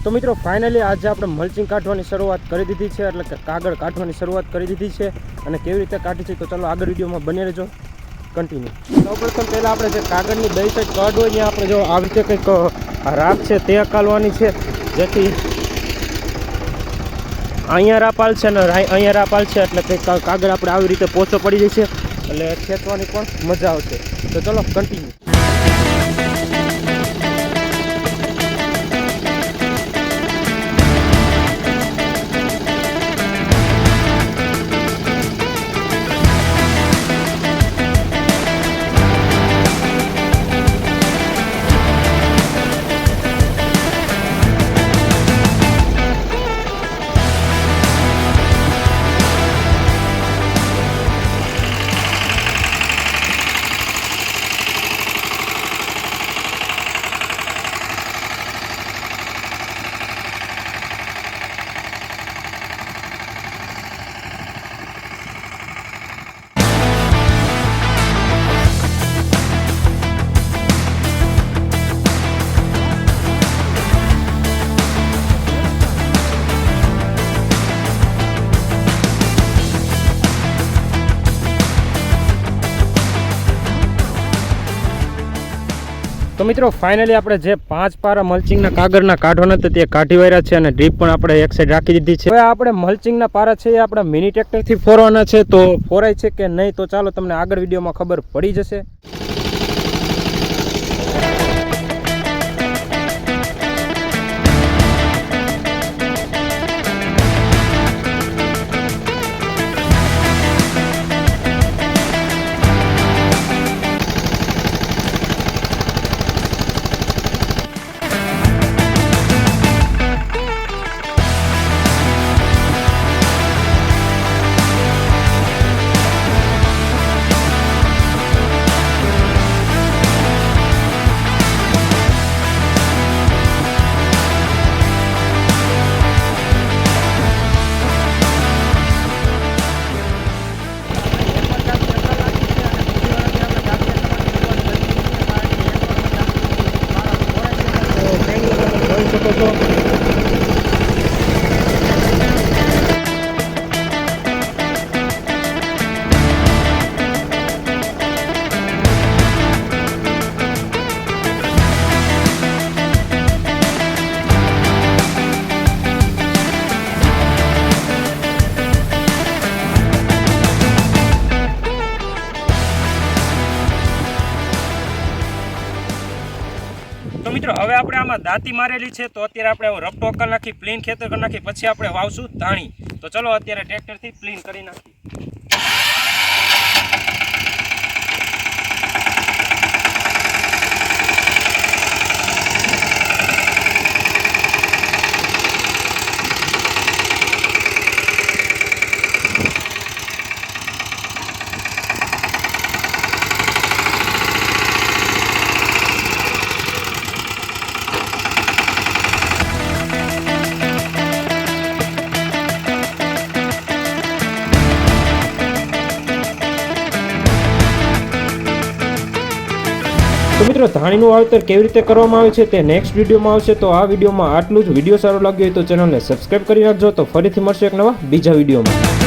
તો મિત્રો ફાઇનલી આજે આપણે મલ્ચિંગ કાઢવાની શરૂઆત કરી દીધી છે, એટલે કે કાગળ કાઢવાની શરૂઆત કરી દીધી છે અને કેવી રીતે કાઢી છે તો ચાલો આગળ વિડીયોમાં બની રહેજો, કન્ટિન્યુ. સૌપ્રથમ પહેલાં આપણે જે કાગળની બે સાઈડ કડ હોય ત્યાં આપણે જો આવી રીતે કંઈક રાપ છે તે અકાલવાની છે, જેથી અહીંયા રાપાલ છે ને અહીંયા રાપાલ છે, એટલે કંઈક કાગળ આપણે આવી રીતે પોચો પડી જશે, એટલે ખેંચવાની પણ મજા આવશે. તો ચલો કન્ટિન્યુ. તો મિત્રો ફાઇનલી આપણે જે 5 પારા મલ્ચિંગના કાગળના કાઢવાના હતા તે કાઢી વાળ્યા છે અને ડ્રીપ પણ આપણે એક સાઈડ રાખી દીધી છે. હવે આપણે મલ્ચિંગના પારા છે એ આપણા મિની ટ્રેક્ટરથી ફોરવાના છે, તો ફોરાય છે કે નહીં તો ચાલો તમને આગળ વિડીયોમાં ખબર પડી જશે. તો મિત્રો હવે આપણે આમાં દાંતી મારેલી છે, તો અત્યારે આપણે રફટો કરી નાખી, પ્લીન ખેતર કરી નાખી, પછી આપણે વાવશું ધાણી. તો ચલો અત્યારે ટ્રેક્ટરથી પ્લીન કરી નાખી. તો મિત્રો ધાણીનું વાવેતર કેવી રીતે કરવામાં આવે છે તે નેક્સ્ટ વિડીયોમાં આવશે. તો આ વિડીયોમાં આટલું જ. વિડીયો સારો લાગ્યો હોય તો ચેનલને સબસ્ક્રાઈબ કરી રાખજો. તો ફરીથી મળશે એક નવા બીજા વિડીયોમાં.